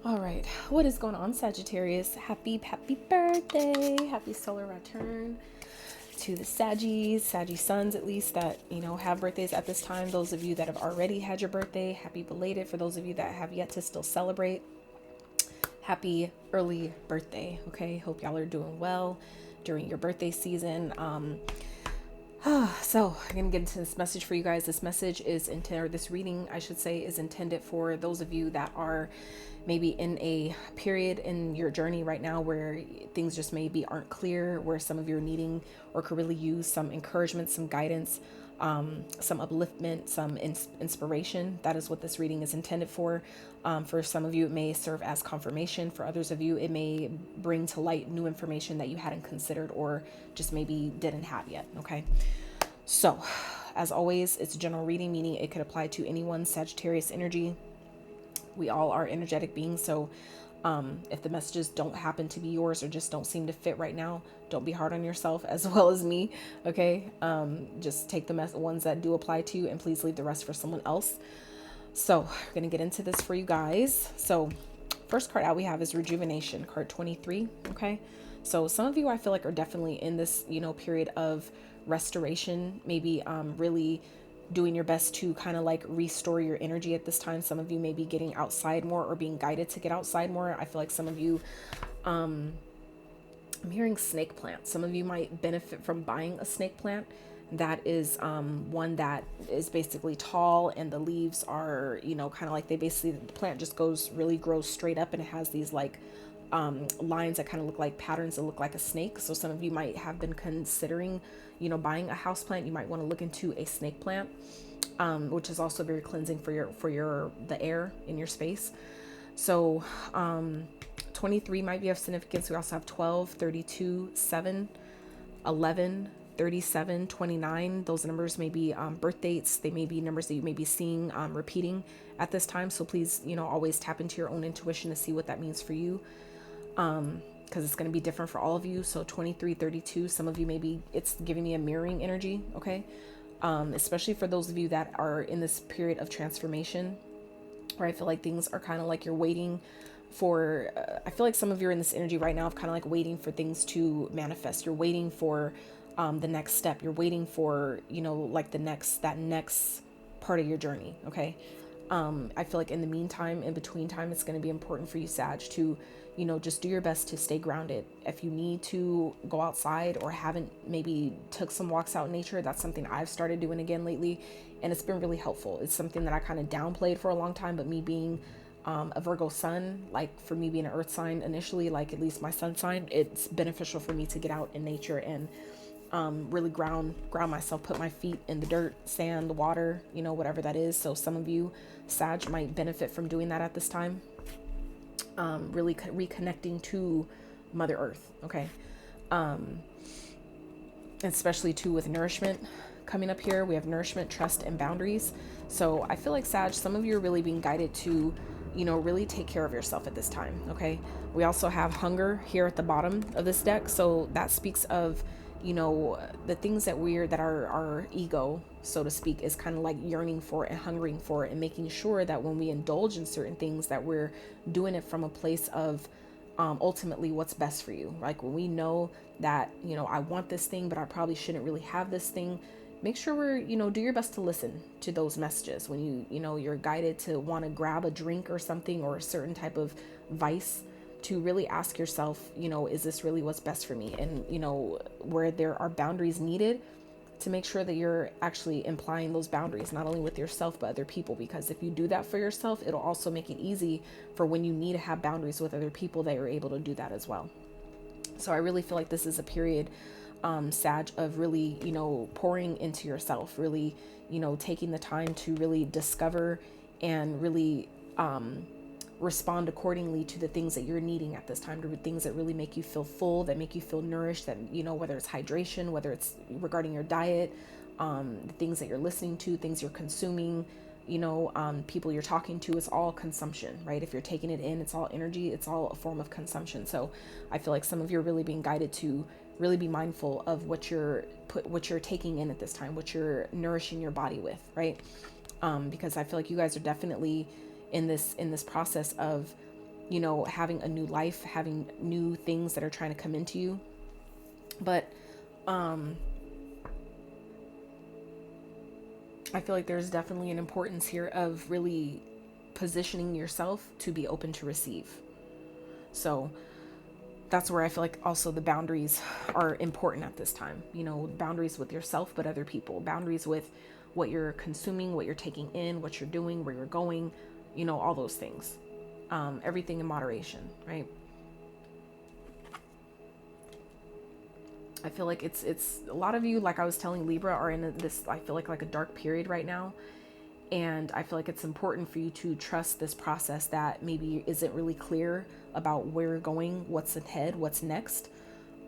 All right, what is going on, Sagittarius? Happy birthday. Happy solar return to the Saggy suns, at least, that, have birthdays at this time. Those of you that have already had your birthday, happy belated. For those of you that have yet to still celebrate, happy early birthday. Okay, hope y'all are doing well during your birthday season. So I'm gonna get into this message for you guys. This message is intended, or this reading, I should say, is intended for those of you that are maybe in a period in your journey right now where things just maybe aren't clear, where some of you are needing or could really use some encouragement, some guidance, some upliftment, some inspiration. That is what this reading is intended for. For some of you, it may serve as confirmation. For others of you, it may bring to light new information that you hadn't considered or just maybe didn't have yet. Okay. So, as always, it's a general reading, meaning it could apply to anyone, Sagittarius energy. We all are energetic beings. So, if the messages don't happen to be yours or just don't seem to fit right now, don't be hard on yourself as well as me. Okay. Just take the ones that do apply to you and please leave the rest for someone else. So we're going to get into this for you guys. So first card out we have is Rejuvenation, card 23. Okay. So some of you, I feel like, are definitely in this, period of restoration, maybe really doing your best to kind of like restore your energy at this time. Some of you may be getting outside more or being guided to get outside more. I feel like some of you, I'm hearing snake plant. Some of you might benefit from buying a snake plant. That is one that is basically tall and the leaves are, kind of like the plant just grows straight up and it has these like lines that kind of look like patterns that look like a snake. So some of you might have been considering, buying a house plant. You might want to look into a snake plant, which is also very cleansing for the air in your space. So 23 might be of significance. We also have 12, 32, 7, 11, 37, 29. Those numbers may be birth dates. They may be numbers that you may be seeing repeating at this time. So please, always tap into your own intuition to see what that means for you. Because it's going to be different for all of you. So 23, 32, some of you, it's giving me a mirroring energy. Okay. Especially for those of you that are in this period of transformation, where I feel like things are kind of like you're waiting for, I feel like some of you are in this energy right now of kind of like waiting for things to manifest. You're waiting for the next step. You're waiting for, like that next part of your journey. Okay. I feel like in the meantime, in between time, it's going to be important for you, Sag, to, just do your best to stay grounded. If you need to go outside or haven't maybe took some walks out in nature, that's something I've started doing again lately. And it's been really helpful. It's something that I kind of downplayed for a long time, but me being a Virgo sun, like for me being an earth sign initially, like at least my sun sign, it's beneficial for me to get out in nature and really ground myself, put my feet in the dirt, sand, the water, whatever that is. So some of you, Sag, might benefit from doing that at this time. Really reconnecting to Mother Earth. Okay. Especially too with nourishment coming up here. We have nourishment, trust, and boundaries. So I feel like, Sag, some of you are really being guided to, really take care of yourself at this time. Okay. We also have hunger here at the bottom of this deck. So that speaks of, the things that our ego, so to speak, is kind of like yearning for and hungering for, and making sure that when we indulge in certain things that we're doing it from a place of ultimately what's best for you. Like when we know that, I want this thing, but I probably shouldn't really have this thing. Make sure we're, do your best to listen to those messages when you're guided to want to grab a drink or something or a certain type of vice, to really ask yourself, is this really what's best for me? And, where there are boundaries needed, to make sure that you're actually implying those boundaries, not only with yourself, but other people. Because if you do that for yourself, it'll also make it easy for when you need to have boundaries with other people, that you're able to do that as well. So I really feel like this is a period, Sag, of really, pouring into yourself, really, taking the time to really discover and really, respond accordingly to the things that you're needing at this time, to things that really make you feel full, that make you feel nourished, that, whether it's hydration, whether it's regarding your diet, the things that you're listening to, things you're consuming, people you're talking to, it's all consumption, right? If you're taking it in, it's all energy, it's all a form of consumption. So I feel like some of you are really being guided to really be mindful of what you're taking in at this time, what you're nourishing your body with, right? Because I feel like you guys are definitely in this process of you know, having a new life, having new things that are trying to come into you. But I feel like there's definitely an importance here of really positioning yourself to be open to receive. So that's where I feel like also the boundaries are important at this time. You know, boundaries with yourself, but other people, boundaries with what you're consuming, what you're taking in, what you're doing, where you're going, you know, all those things. Everything in moderation, right? I feel like it's a lot of you, like I was telling Libra, are in this, I feel like a dark period right now. And I feel like it's important for you to trust this process that maybe isn't really clear about where you're going, what's ahead, what's next.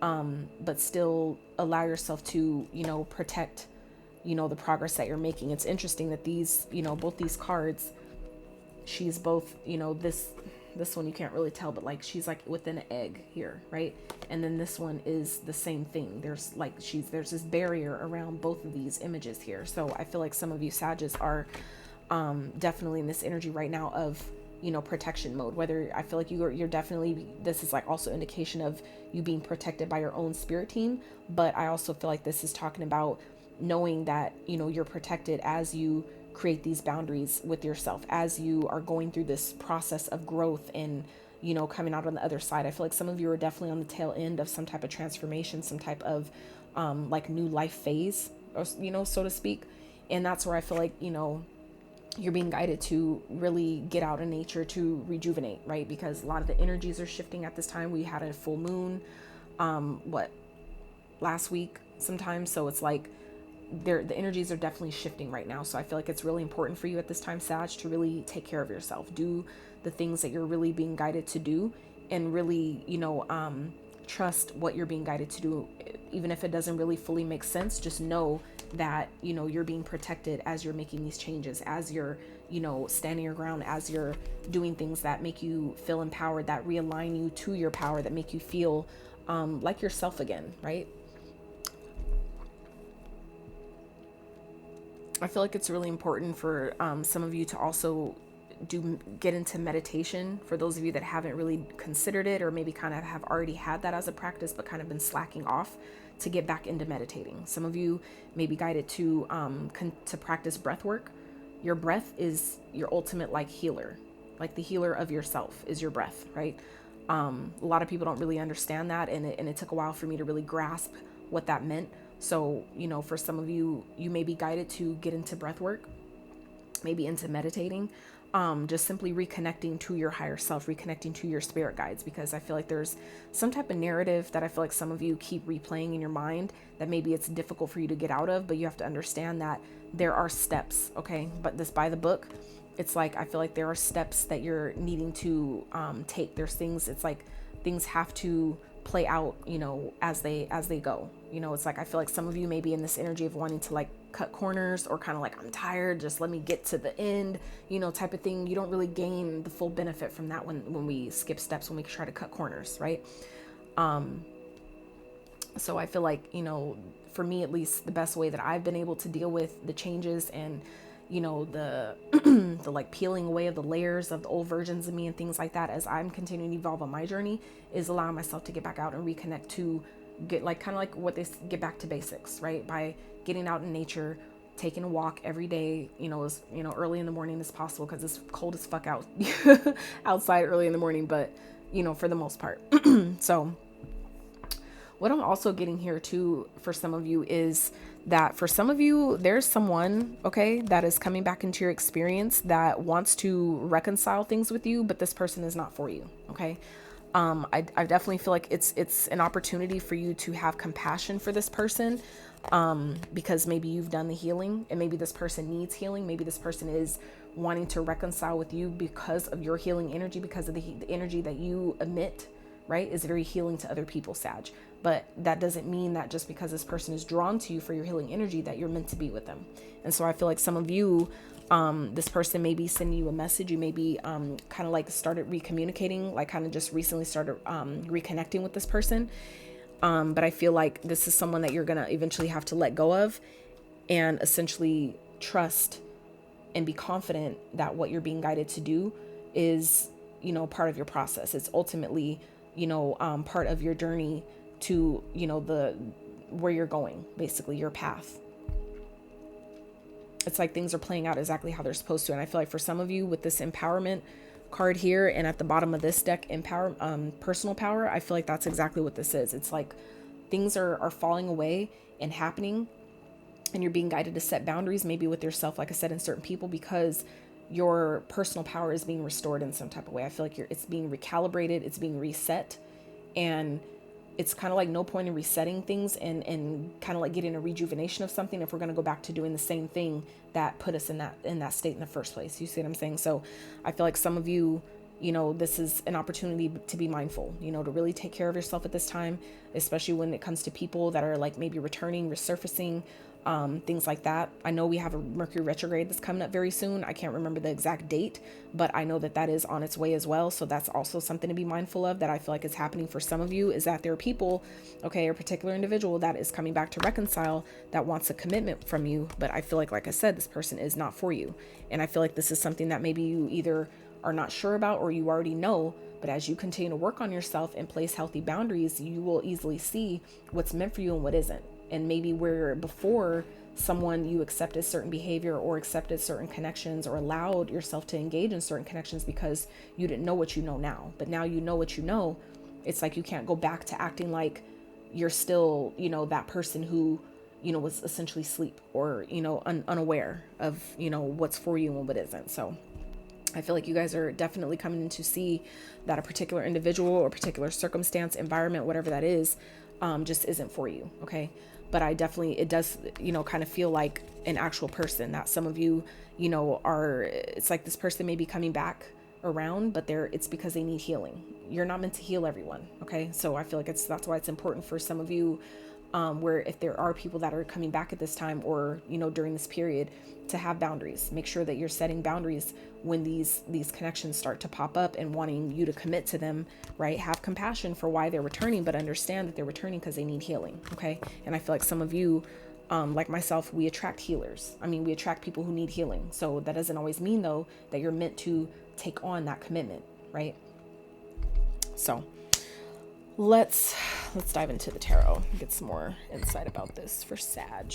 But still allow yourself to, you know, protect, you know, the progress that you're making. It's interesting that these, you know, both these cards, she's both, you know, this one you can't really tell, but like she's like within an egg here, right? And then this one is the same thing. There's like there's this barrier around both of these images here. So I feel like some of you Sages are definitely in this energy right now of, you know, protection mode. Whether I feel like you're definitely, this is like also indication of you being protected by your own spirit team, but I also feel like this is talking about knowing that, you know, you're protected as you create these boundaries with yourself, as you are going through this process of growth and, you know, coming out on the other side. I feel like some of you are definitely on the tail end of some type of transformation, some type of like new life phase, or, you know, so to speak. And that's where I feel like, you know, you're being guided to really get out in nature to rejuvenate, right? Because a lot of the energies are shifting at this time. We had a full moon, last week sometime. So it's like the energies are definitely shifting right now. So I feel like it's really important for you at this time, Sag, to really take care of yourself. Do the things that you're really being guided to do, and really, you know, trust what you're being guided to do. Even if it doesn't really fully make sense, just know that, you know, you're being protected as you're making these changes, as you're, you know, standing your ground, as you're doing things that make you feel empowered, that realign you to your power, that make you feel like yourself again, right? I feel like it's really important for some of you to also get into meditation. For those of you that haven't really considered it, or maybe kind of have already had that as a practice but kind of been slacking off, to get back into meditating. Some of you may be guided to practice breath work. Your breath is your ultimate like healer, like the healer of yourself is your breath, right? A lot of people don't really understand that, and it took a while for me to really grasp what that meant. So, you know, for some of you, you may be guided to get into breath work, maybe into meditating, just simply reconnecting to your higher self, reconnecting to your spirit guides, because I feel like there's some type of narrative that I feel like some of you keep replaying in your mind that maybe it's difficult for you to get out of, but you have to understand that there are steps, okay? But this by the book, it's like, I feel like there are steps that you're needing to take. There's things, it's like things have to play out, you know, as they go. You know, it's like, I feel like some of you may be in this energy of wanting to like cut corners, or kind of like, I'm tired, just let me get to the end, you know, type of thing. You don't really gain the full benefit from that when we skip steps, when we try to cut corners, right? So I feel like, you know, for me at least, the best way that I've been able to deal with the changes and, you know, the the like peeling away of the layers of the old versions of me and things like that, as I'm continuing to evolve on my journey, is allowing myself to get back out and reconnect to get like kind of like what they get back to basics, right? By getting out in nature, taking a walk every day, you know, as you know, early in the morning as possible, because it's cold as fuck out outside early in the morning, but you know, for the most part. So what I'm also getting here too for some of you is that for some of you, there's someone, okay, that is coming back into your experience that wants to reconcile things with you, but this person is not for you, okay? I definitely feel like it's an opportunity for you to have compassion for this person, because maybe you've done the healing, and maybe this person needs healing. Maybe this person is wanting to reconcile with you because of your healing energy, because of the energy that you emit, right, is very healing to other people, Sag. But that doesn't mean that just because this person is drawn to you for your healing energy that you're meant to be with them. And so I feel like some of you, this person may be sending you a message. You may be kind of like started recommunicating, like kind of just recently started reconnecting with this person. But I feel like this is someone that you're going to eventually have to let go of, and essentially trust and be confident that what you're being guided to do is you know, part of your process. It's ultimately, you know, part of your journey to, you know, where you're going, basically your path. It's like things are playing out exactly how they're supposed to. And I feel like for some of you with this empowerment card here and at the bottom of this deck, personal power, I feel like that's exactly what this is. It's like things are falling away and happening, and you're being guided to set boundaries, maybe with yourself, like I said, in certain people, because your personal power is being restored in some type of way. I feel like it's being recalibrated, it's being reset, and it's kind of like no point in resetting things and kind of like getting a rejuvenation of something if we're going to go back to doing the same thing that put us in that state in the first place. You see what I'm saying? So I feel like some of you, you know, this is an opportunity to be mindful, you know, to really take care of yourself at this time, especially when it comes to people that are like maybe returning, resurfacing, things like that. I know we have a Mercury retrograde that's coming up very soon. I can't remember the exact date, but I know that is on its way as well. So that's also something to be mindful of, that I feel like is happening for some of you, is that there are people, okay, a particular individual that is coming back to reconcile, that wants a commitment from you. But I feel like I said, this person is not for you. And I feel like this is something that maybe you either are not sure about or you already know. But as you continue to work on yourself and place healthy boundaries, you will easily see what's meant for you and what isn't. And maybe where before someone you accepted certain behavior or accepted certain connections or allowed yourself to engage in certain connections because you didn't know what you know now. But now you know what you know. It's like you can't go back to acting like you're still, you know, that person who, you know, was essentially asleep or, you know, unaware of, you know, what's for you and what isn't. So I feel like you guys are definitely coming in to see that a particular individual or particular circumstance, environment, whatever that is, just isn't for you. Okay. But it does, you know, kind of feel like an actual person that some of you, you know, it's like this person may be coming back around, but it's because they need healing. You're not meant to heal everyone. Okay. So I feel like that's why it's important for some of you, where if there are people that are coming back at this time or, you know, during this period, to have boundaries. Make sure that you're setting boundaries when these connections start to pop up and wanting you to commit to them, right? Have compassion for why they're returning, but understand that they're returning because they need healing. Okay. And I feel like some of you, like myself, we attract healers. I mean, we attract people who need healing. So that doesn't always mean though that you're meant to take on that commitment, right? So let's dive into the tarot and get some more insight about this for Sag.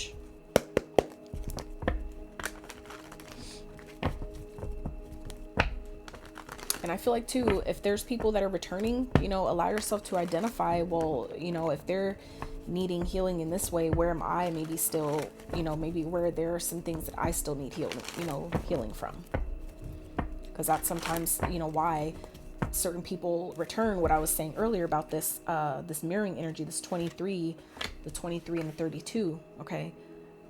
And I feel like too, if there's people that are returning, you know, allow yourself to identify, well, you know, if they're needing healing in this way, where am I maybe still, you know, maybe where there are some things that I still need healing from. Because that's sometimes, you know, why certain people return. What I was saying earlier about this mirroring energy, this 23, the 23 and the 32. Okay.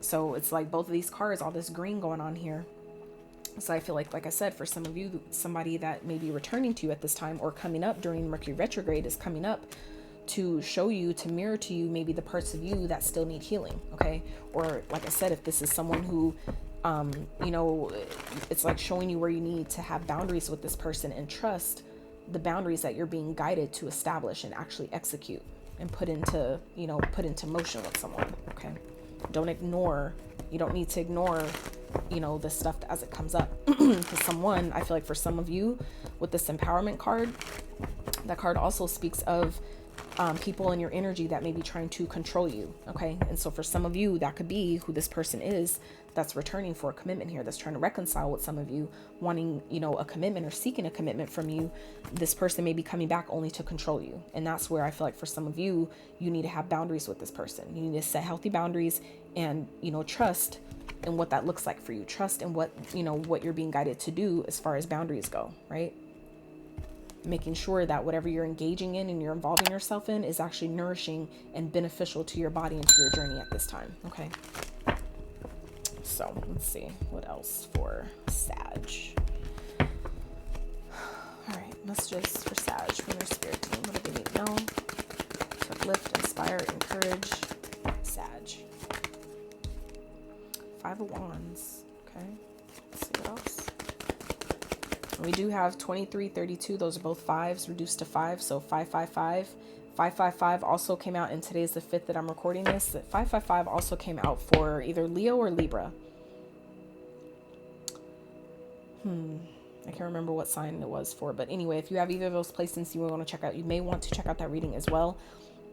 So it's like both of these cards, all this green going on here. So I feel like I said, for some of you, somebody that may be returning to you at this time or coming up during Mercury retrograde is coming up to show you, to mirror to you, maybe the parts of you that still need healing. Okay. Or like I said, if this is someone who, you know, it's like showing you where you need to have boundaries with this person and trust the boundaries that you're being guided to establish and actually execute and put into motion with someone. Okay. You don't need to ignore, you know, this stuff as it comes up. Because I feel like for some of you with this empowerment card, that card also speaks of people in your energy that may be trying to control you. Okay. And so for some of you, that could be who this person is that's returning for a commitment here, that's trying to reconcile with some of you wanting, you know, a commitment or seeking a commitment from you. This person may be coming back only to control you. And that's where I feel like for some of you, you need to have boundaries with this person. You need to set healthy boundaries and, you know, trust in what that looks like for you. Trust in what, you know, what you're being guided to do as far as boundaries go, right? Making sure that whatever you're engaging in and you're involving yourself in is actually nourishing and beneficial to your body and to your journey at this time. Okay. So let's see what else for Sag. All right, messages for Sag from their spirit team. What do they need to know? To uplift, inspire, encourage Sag. 5 of Wands. Okay. Let's see what else. We do have 23, 32. Those are both fives reduced to 5. So 555. 555 also came out, and today's the 5th that I'm recording this. 555 also came out for either Leo or Libra. I can't remember what sign it was for, but anyway, if you have either of those placements you want to check out, you may want to check out that reading as well.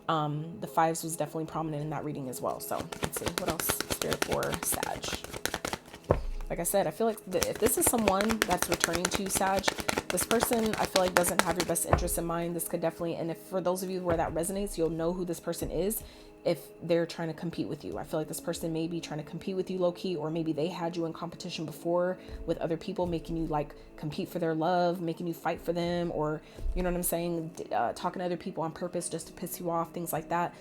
The fives was definitely prominent in that reading as well. So let's see what else Spirit for Sag. Like I said, I feel like if this is someone that's returning to you, Sag, this person I feel like doesn't have your best interest in mind. This could definitely, and if for those of you where that resonates, you'll know who this person is if they're trying to compete with you. I feel like this person may be trying to compete with you low-key, or maybe they had you in competition before with other people, making you like compete for their love, making you fight for them, or you know what I'm saying, talking to other people on purpose just to piss you off, things like that.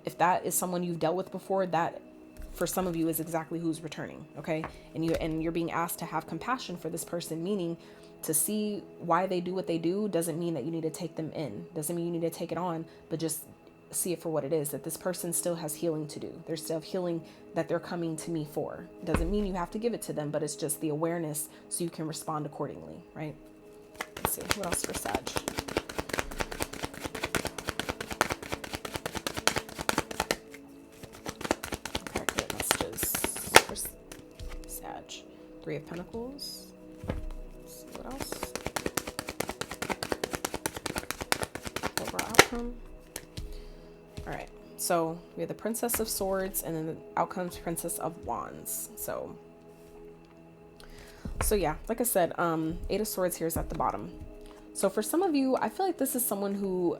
If that is someone you've dealt with before, that for some of you is exactly who's returning. Okay. And you're being asked to have compassion for this person, meaning to see why they do what they do doesn't mean that you need to take them in, doesn't mean you need to take it on, but just see it for what it is, that this person still has healing to do. There's still healing that they're coming to me for. Doesn't mean you have to give it to them, but it's just the awareness so you can respond accordingly, right? Let's see, what else for Sag? Okay, clear messages for Sag. Three of Pentacles. Let's see what else. Overall outcome. All right, so we have the Princess of Swords, and then the outcomes Princess of Wands. So yeah, like I said, Eight of Swords here is at the bottom. So for some of you, I feel like this is someone who,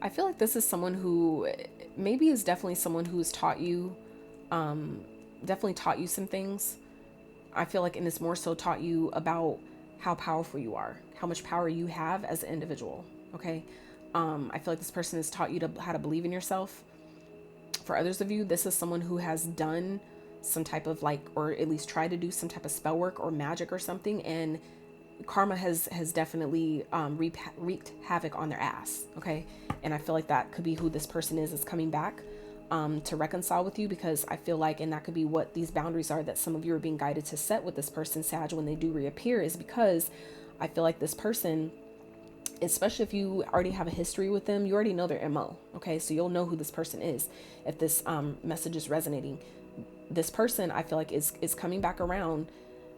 I feel like this is someone who maybe is definitely someone who's taught you, definitely taught you some things. I feel like, and it's more so taught you about how powerful you are, how much power you have as an individual. Okay. I feel like this person has taught you how to believe in yourself. For others of you, this is someone who has done some type of like, or at least tried to do some type of spell work or magic or something. And karma has definitely wreaked havoc on their ass. Okay. And I feel like that could be who this person is coming back to reconcile with you, because I feel like, and that could be what these boundaries are that some of you are being guided to set with this person, Sag, when they do reappear, is because I feel like this person, especially if you already have a history with them, you already know their MO. Okay. So you'll know who this person is. If this message is resonating, this person I feel like is coming back around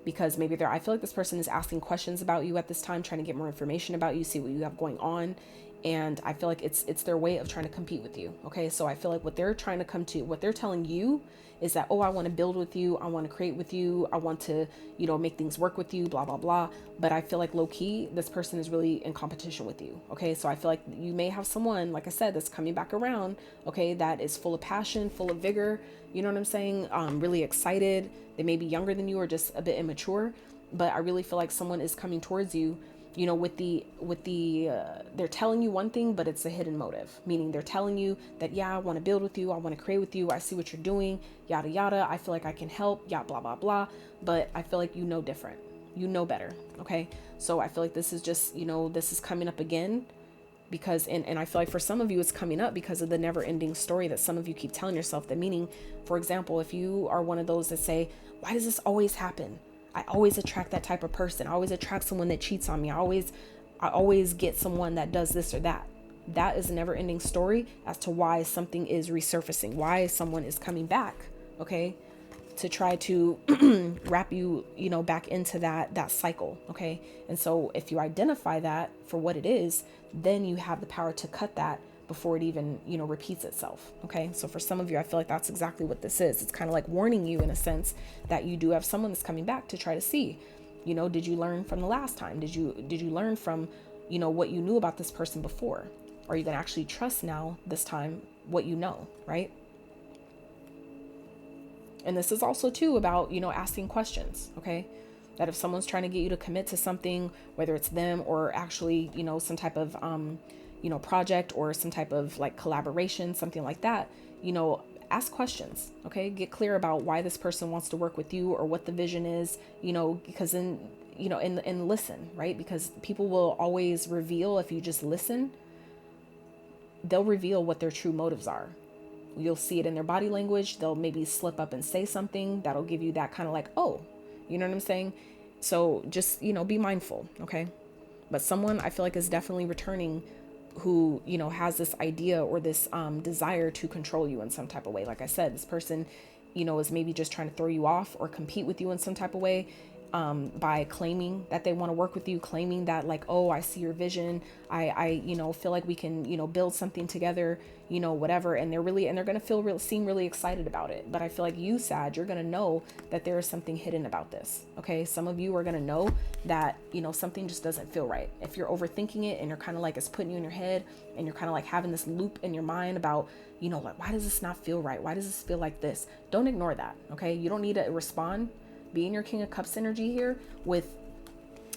because maybe I feel like this person is asking questions about you at this time, trying to get more information about you, see what you have going on. And I feel like it's their way of trying to compete with you. Okay. So I feel like what they're trying to come to, what they're telling you is that, oh, I want to build with you. I want to create with you. I want to, make things work with you, blah, blah, blah. But I feel like low key, this person is really in competition with you. Okay. So I feel like you may have someone, like I said, that's coming back around. Okay. That is full of passion, full of vigor. You know what I'm saying? Really excited. They may be younger than you or just a bit immature, but I really feel like someone is coming towards you, with the they're telling you one thing, but it's a hidden motive, meaning they're telling you that, yeah, I want to build with you. I want to create with you. I see what you're doing, yada, yada. I feel like I can help, yeah, blah, blah, blah. But I feel like different, better. Okay. So I feel like this is just, this is coming up again because, and I feel like for some of you, it's coming up because of the never ending story that some of you keep telling yourself. That meaning, for example, if you are one of those that say, why does this always happen? I always attract that type of person. I always attract someone that cheats on me. I always get someone that does this or that. That is a never ending story as to why something is resurfacing, why someone is coming back. Okay. To try to wrap you, back into that cycle. Okay. And so if you identify that for what it is, then you have the power to cut that before it even, repeats itself. Okay. So for some of you, I feel like that's exactly what this is. It's kind of like warning you in a sense that you do have someone that's coming back to try to see, did you learn from the last time? Did you learn from, what you knew about this person before? Are you going to actually trust now this time what you know, right? And this is also too about, asking questions. Okay. That if someone's trying to get you to commit to something, whether it's them or actually, some type of, project or some type of like collaboration, something like that, ask questions. Okay. Get clear about why this person wants to work with you or what the vision is, because then, and listen, right? Because people will always reveal, if you just listen, they'll reveal what their true motives are. You'll see it in their body language. They'll maybe slip up and say something that'll give you that kind of like, oh, you know what I'm saying? So just, be mindful. Okay. But someone I feel like is definitely returning who, you know, has this idea or this desire to control you in some type of way. Like I said, this person, you know, is maybe just trying to throw you off or compete with you in some type of way, by claiming that they want to work with you, claiming that like, oh, I see your vision. I, you know, feel like we can, you know, build something together, you know, whatever. And they're going to seem really excited about it. But I feel like you, Sag, you're going to know that there is something hidden about this. Okay. Some of you are going to know that, you know, something just doesn't feel right. If you're overthinking it and you're kind of like, it's putting you in your head and you're kind of like having this loop in your mind about, you know, like, why does this not feel right? Why does this feel like this? Don't ignore that. Okay. You don't need to respond. Be in your King of Cups energy here with,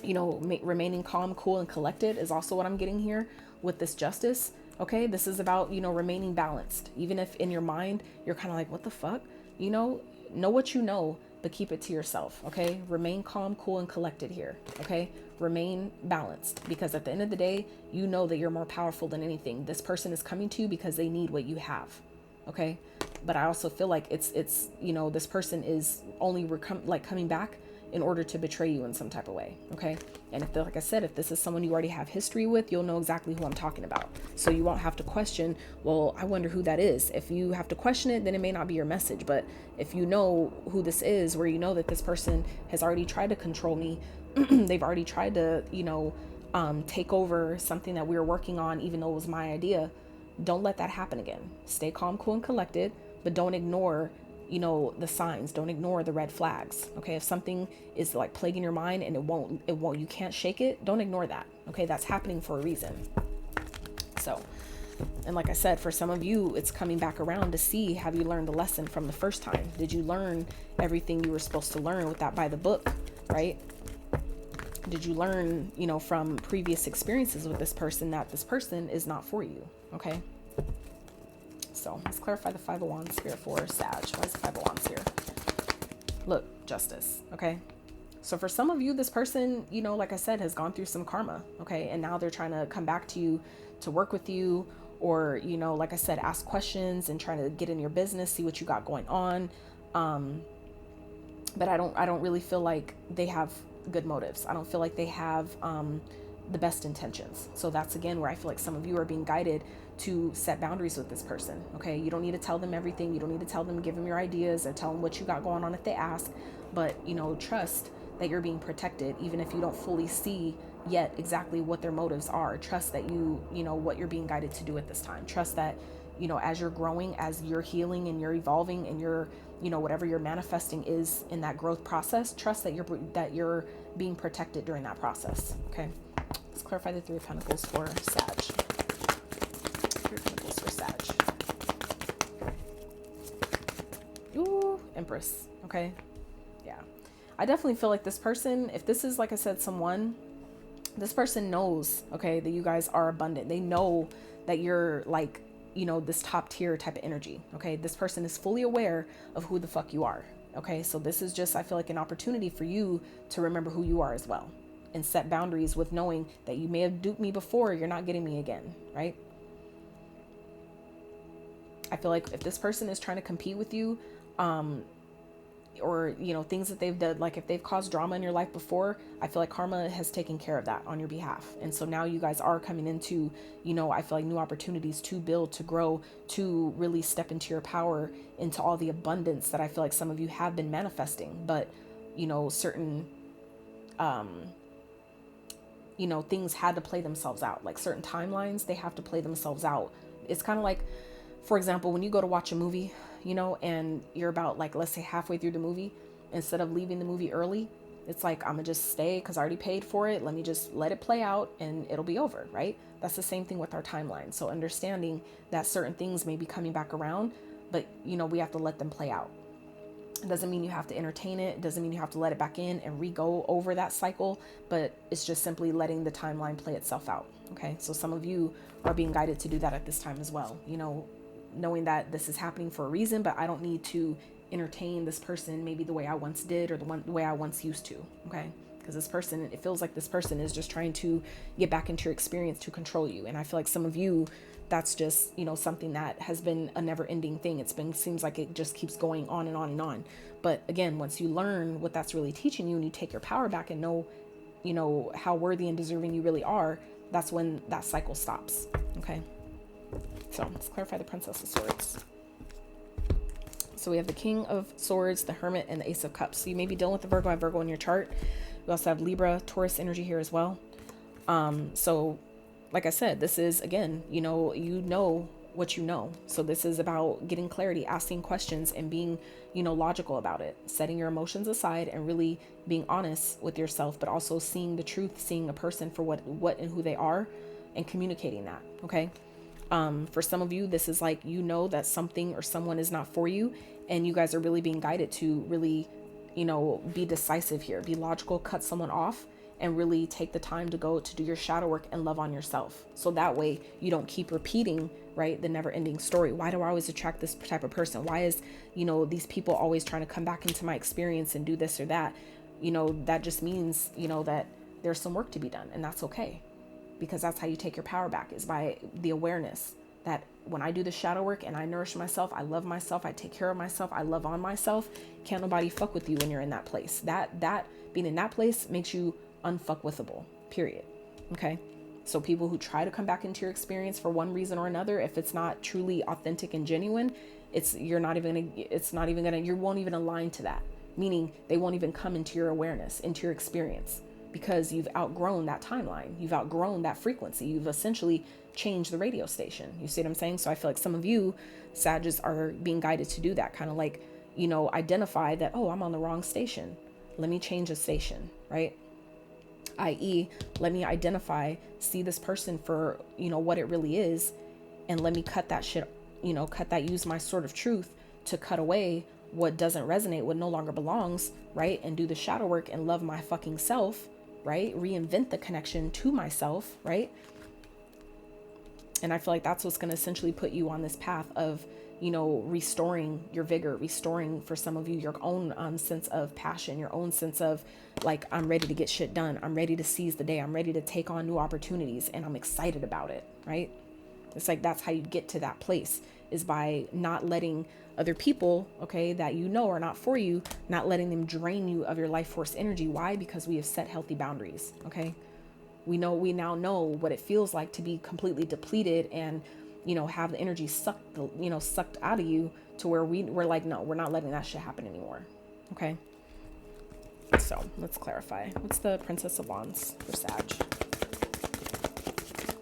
you know, remaining calm, cool, and collected is also what I'm getting here with this Justice. Okay. This is about, you know, remaining balanced. Even if in your mind, you're kind of like, what the fuck? You know what you know, but keep it to yourself. Okay. Remain calm, cool, and collected here. Okay. Remain balanced, because at the end of the day, you know that you're more powerful than anything. This person is coming to you because they need what you have. Okay. But I also feel like it's, you know, this person is only coming back in order to betray you in some type of way. Okay. And if, like I said, if this is someone you already have history with, you'll know exactly who I'm talking about. So you won't have to question, well, I wonder who that is. If you have to question it, then it may not be your message. But if you know who this is, where you know that this person has already tried to control me, they've already tried to, you know, take over something that we were working on, even though it was my idea. Don't let that happen again. Stay calm, cool, and collected, but don't ignore, you know, the signs. Don't ignore the red flags. Okay. If something is like plaguing your mind and you can't shake it, don't ignore that. Okay. That's happening for a reason. So, and like I said, for some of you, it's coming back around to see, have you learned the lesson from the first time? Did you learn everything you were supposed to learn with that by the book, right? Did you learn, you know, from previous experiences with this person that this person is not for you? Okay. So let's clarify the Five of Wands, Spirit for Sag. Why is the Five of Wands here? Look, Justice. Okay. So for some of you, this person, you know, like I said, has gone through some karma. Okay. And now they're trying to come back to you to work with you, or, you know, like I said, ask questions and trying to get in your business, see what you got going on. But I don't really feel like they have good motives. I don't feel like they have the best intentions. So that's again where I feel like some of you are being guided to set boundaries with this person. Okay. You don't need to tell them everything. You don't need to tell them, give them your ideas or tell them what you got going on if they ask, but, you know, trust that you're being protected, even if you don't fully see yet exactly what their motives are. Trust that you know what you're being guided to do at this time. Trust that, you know, as you're growing, as you're healing and you're evolving and you're, you know, whatever you're manifesting is in that growth process, trust that you're being protected during that process. Okay. Let's clarify the Three of Pentacles for Sag. Three of Pentacles for Sag. Ooh, Empress. Okay. Yeah. I definitely feel like this person, if this is, like I said, someone, this person knows, okay, that you guys are abundant. They know that you're like, you know, this top tier type of energy. Okay. This person is fully aware of who the fuck you are. Okay. So this is just, I feel like, an opportunity for you to remember who you are as well and set boundaries with knowing that you may have duped me before. You're not getting me again. Right. I feel like if this person is trying to compete with you, or, you know, things that they've done, like if they've caused drama in your life before, I feel like karma has taken care of that on your behalf. And so now you guys are coming into, you know, I feel like new opportunities to build, to grow, to really step into your power, into all the abundance that I feel like some of you have been manifesting. But, you know, certain, you know, things had to play themselves out, like certain timelines, they have to play themselves out. It's kind of like, for example, when you go to watch a movie, you know, and you're about like, let's say halfway through the movie, instead of leaving the movie early, it's like, I'm gonna just stay because I already paid for it. Let me just let it play out and it'll be over, right? That's the same thing with our timeline. So understanding that certain things may be coming back around, but, you know, we have to let them play out. It doesn't mean you have to entertain it. It doesn't mean you have to let it back in and re-go over that cycle, but it's just simply letting the timeline play itself out. Okay. So some of you are being guided to do that at this time as well, you know, knowing that this is happening for a reason, but I don't need to entertain this person maybe the way I once did, or the way I once used to. Okay. Because this person, it feels like this person is just trying to get back into your experience to control you. And I feel like some of you, that's just, you know, something that has been a never ending thing. Seems like it just keeps going on and on and on. But again, once you learn what that's really teaching you and you take your power back and know you know, how worthy and deserving you really are, that's when that cycle stops. Okay. So let's clarify the Princess of Swords. So we have the King of Swords, the Hermit, and the Ace of Cups. So you may be dealing with the Virgo. I have Virgo in your chart. We also have Libra, Taurus energy here as well. So like I said, this is, again, you know what you know. So this is about getting clarity, asking questions, and being, you know, logical about it, setting your emotions aside and really being honest with yourself, but also seeing the truth, seeing a person for what and who they are, and communicating that. Okay. For some of you, this is like, you know, that something or someone is not for you, and you guys are really being guided to really, you know, be decisive here, be logical, cut someone off, and really take the time to go to do your shadow work and love on yourself. So that way you don't keep repeating, right, the never ending story. Why do I always attract this type of person? Why is, you know, these people always trying to come back into my experience and do this or that? You know, that just means, you know, that there's some work to be done, and that's okay. Because that's how you take your power back, is by the awareness that when I do the shadow work and I nourish myself, I love myself, I take care of myself, I love on myself, can't nobody fuck with you when you're in that place. That being in that place makes you unfuckwithable, period. Okay. So people who try to come back into your experience for one reason or another, if it's not truly authentic and genuine, you won't even align to that. Meaning they won't even come into your awareness, into your experience, because you've outgrown that timeline. You've outgrown that frequency. You've essentially changed the radio station. You see what I'm saying? So I feel like some of you Sages are being guided to do that, kind of like, you know, identify that, oh, I'm on the wrong station. Let me change the station, right? i.e., let me identify, see this person for, you know, what it really is, and let me cut that shit, you know, use my sword of truth to cut away what doesn't resonate, what no longer belongs, right? And do the shadow work and love my fucking self, right? Reinvent the connection to myself, right? And I feel like that's what's going to essentially put you on this path of, you know, restoring your vigor, restoring for some of you your own sense of passion, your own sense of like, I'm ready to get shit done. I'm ready to seize the day. I'm ready to take on new opportunities, and I'm excited about it, right? It's like, that's how you get to that place, is by not letting other people, okay, that you know are not for you, not letting them drain you of your life force energy. Why? Because we have set healthy boundaries, okay? We now know what it feels like to be completely depleted and, you know, have the energy sucked out of you, to where we're like, no, we're not letting that shit happen anymore. Okay. So let's clarify. What's the Princess of Wands for Sag?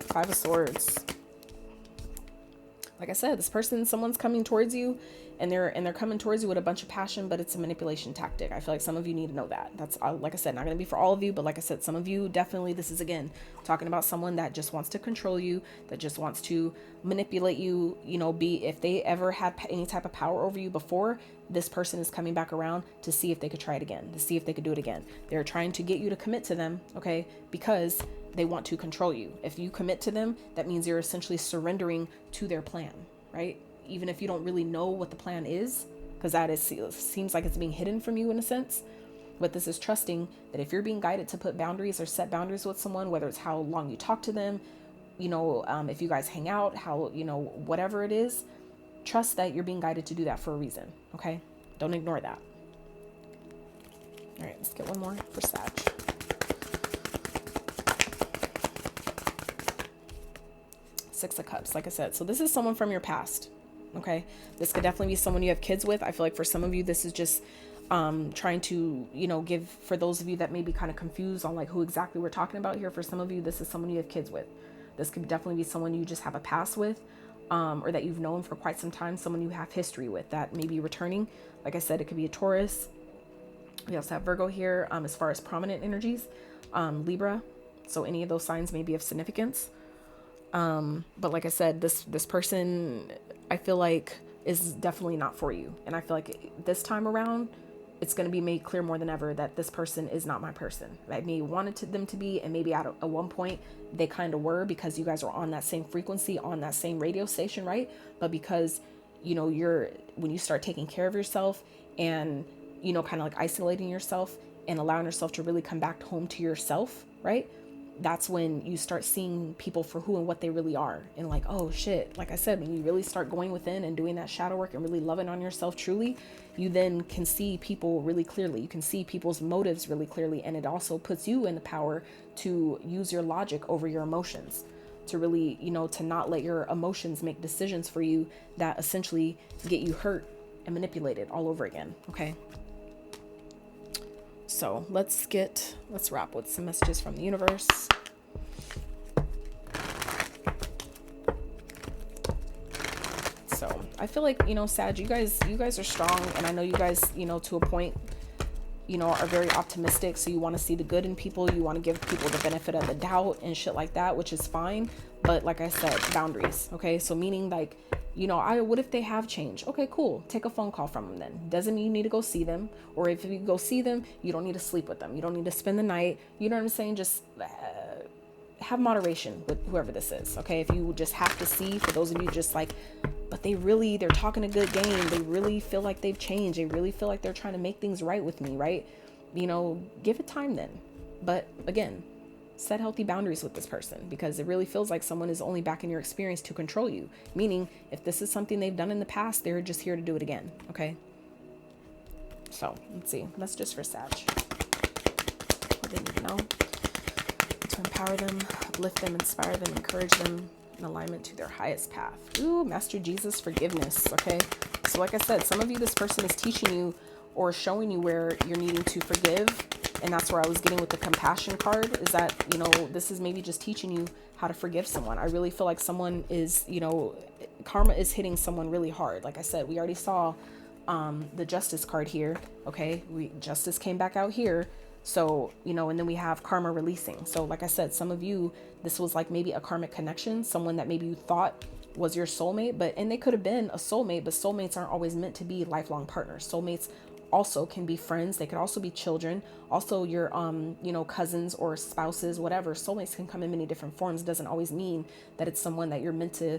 Five of Swords. Like I said, someone's coming towards you, and they're coming towards you with a bunch of passion, but it's a manipulation tactic. I feel like some of you need to know that. That's, like I said, not going to be for all of you, but like I said, some of you definitely, this is, again, talking about someone that just wants to control you, that just wants to manipulate you, you know, if they ever had any type of power over you before, this person is coming back around to see if they could try it again, to see if they could do it again. They're trying to get you to commit to them, okay, because they want to control you. If you commit to them, that means you're essentially surrendering to their plan, right? Even if you don't really know what the plan is, because seems like it's being hidden from you in a sense. But this is trusting that if you're being guided to put boundaries or set boundaries with someone, whether it's how long you talk to them, you know, if you guys hang out, how, you know, whatever it is, trust that you're being guided to do that for a reason. Okay. Don't ignore that. All right, let's get one more for Sag. Six of Cups, like I said. So this is someone from your past. Okay. This could definitely be someone you have kids with. I feel like for some of you, this is just trying to, you know, give, for those of you that may be kind of confused on like who exactly we're talking about here. For some of you, this is someone you have kids with. This could definitely be someone you just have a past with, or that you've known for quite some time, someone you have history with that may be returning. Like I said, it could be a Taurus. We also have Virgo here, as far as prominent energies, Libra. So any of those signs may be of significance. But like I said, this person, I feel like, is definitely not for you. And I feel like this time around, it's going to be made clear more than ever that this person is not my person. I may wanted them to be, and maybe at one point they kind of were, because you guys are on that same frequency, on that same radio station, right? But because, you know, when you start taking care of yourself and, you know, kind of like isolating yourself and allowing yourself to really come back home to yourself, right? that's when you start seeing people for who and what they really are. And like, oh shit, like I said, when you really start going within and doing that shadow work and really loving on yourself truly, you then can see people really clearly. You can see people's motives really clearly. And it also puts you in the power to use your logic over your emotions, to really, to not let your emotions make decisions for you that essentially get you hurt and manipulated all over again. Okay. So let's wrap with some messages from the universe. So I feel like, Sag, you guys are strong. And I know you guys, to a point, are very optimistic. So you want to see the good in people. You want to give people the benefit of the doubt and shit like that, which is fine. But like I said, boundaries. Okay. So meaning like, what if they have changed? Okay, cool. Take a phone call from them then. Doesn't mean you need to go see them. Or if you go see them, you don't need to sleep with them. You don't need to spend the night. You know what I'm saying? Just have moderation with whoever this is. Okay. If you just have to see, for those of you just like, but they're talking a good game. They really feel like they've changed. They really feel like they're trying to make things right with me, right? Give it time then. But again, set healthy boundaries with this person, because it really feels like someone is only back in your experience to control you. Meaning, if this is something they've done in the past, they're just here to do it again. Okay. So let's see. Messages for Sag. What they need to know to empower them, uplift them, inspire them, encourage them in alignment to their highest path. Ooh, Master Jesus, forgiveness. Okay. So like I said, some of you, this person is teaching you or showing you where you're needing to forgive. And that's where I was getting with the compassion card, is that, this is maybe just teaching you how to forgive someone. I really feel like someone is, karma is hitting someone really hard. Like I said, we already saw the justice card here. Okay. Justice came back out here. So, and then we have karma releasing. So like I said, some of you, this was like maybe a karmic connection, someone that maybe you thought was your soulmate, and they could have been a soulmate, but soulmates aren't always meant to be lifelong partners. Soulmates also can be friends. They could also be children, also your, cousins or spouses, whatever. Soulmates can come in many different forms. It doesn't always mean that it's someone that you're meant to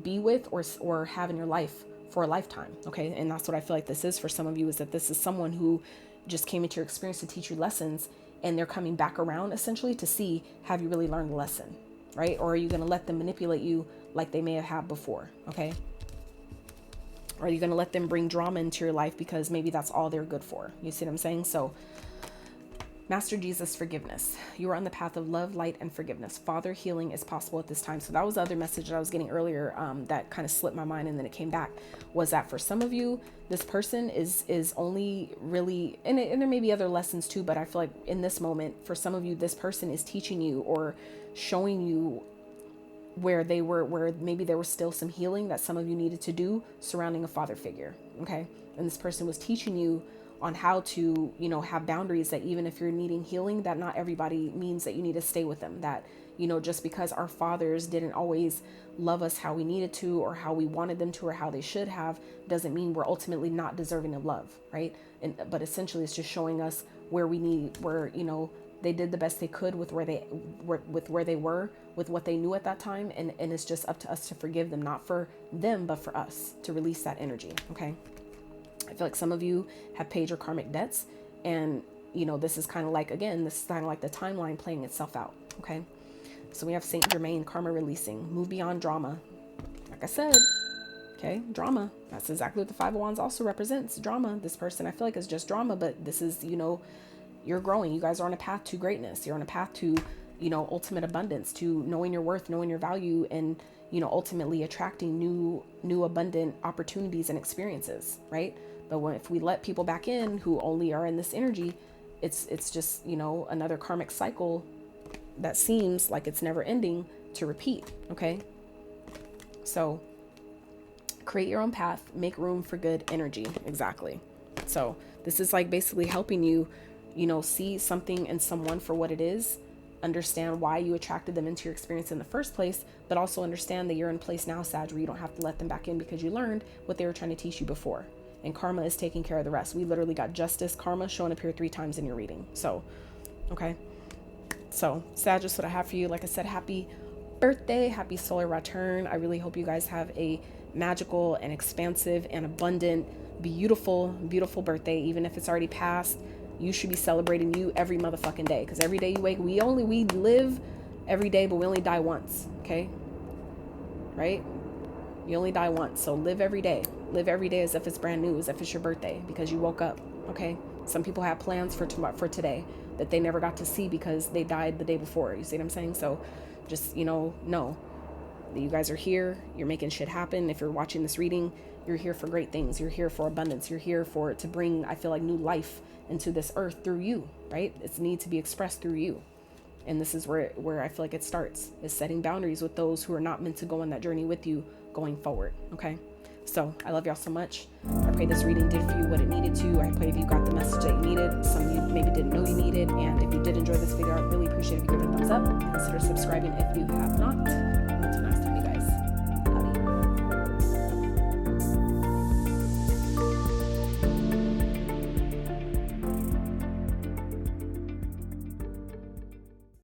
be with or have in your life for a lifetime. Okay. And that's what I feel like this is for some of you, is that this is someone who just came into your experience to teach you lessons, and they're coming back around essentially to see, have you really learned the lesson, right? Or are you going to let them manipulate you like they may have had before? Okay. Or are you going to let them bring drama into your life because maybe that's all they're good for? You see what I'm saying? So Master Jesus, forgiveness. You are on the path of love, light, and forgiveness. Father, healing is possible at this time. So that was the other message that I was getting earlier, that kind of slipped my mind and then it came back, was that for some of you, this person is only really, and there may be other lessons too, but I feel like in this moment, for some of you, this person is teaching you or showing you where maybe there was still some healing that some of you needed to do surrounding a father figure. Okay. And this person was teaching you on how to, have boundaries, that even if you're needing healing, that not everybody means that you need to stay with them. That, just because our fathers didn't always love us how we needed to, or how we wanted them to, or how they should have, doesn't mean we're ultimately not deserving of love. Right. But essentially it's just showing us where they did the best they could with where they were, with what they knew at that time. And it's just up to us to forgive them, not for them, but for us to release that energy. Okay. I feel like some of you have paid your karmic debts, and this is kind of like, again, this is kind of like the timeline playing itself out. Okay. So we have Saint Germain, karma releasing, move beyond drama. Like I said, okay, drama. That's exactly what the Five of Wands also represents. Drama. This person, I feel like, is just drama, but this is, you're growing. You guys are on a path to greatness. You're on a path to, ultimate abundance, to knowing your worth, knowing your value, and, ultimately attracting new abundant opportunities and experiences. Right. But if we let people back in who only are in this energy, it's just, another karmic cycle that seems like it's never ending to repeat. Okay. So create your own path, make room for good energy. Exactly. So this is like basically helping you, see something in someone for what it is, understand why you attracted them into your experience in the first place, but also understand that you're in a place now, Sag, where you don't have to let them back in because you learned what they were trying to teach you before. And karma is taking care of the rest. We literally got justice, karma showing up here 3 times in your reading. So, okay. So, Sag, that's what I have for you. Like I said, happy birthday, happy solar return. I really hope you guys have a magical and expansive and abundant, beautiful, beautiful birthday, even if it's already passed. You should be celebrating you every motherfucking day, because every day you wake, we live every day, but we only die once. Okay, right? You only die once, so live every day. Live every day as if it's brand new, as if it's your birthday, because you woke up. Okay, some people have plans for tomorrow, for today, that they never got to see because they died the day before. You see what I'm saying? So just, know that you guys are here. You're making shit happen. If you're watching this reading, you're here for great things. You're here for abundance. You're here to bring, I feel like, new life into this earth through you, right? It's need to be expressed through you. And this is where I feel like it starts, is setting boundaries with those who are not meant to go on that journey with you going forward. Okay. So I love y'all so much. I pray this reading did for you what it needed to. I pray that you got the message that you needed. Some of you maybe didn't know you needed. And if you did enjoy this video, I'd really appreciate if you give it a thumbs up. Consider subscribing if you have not.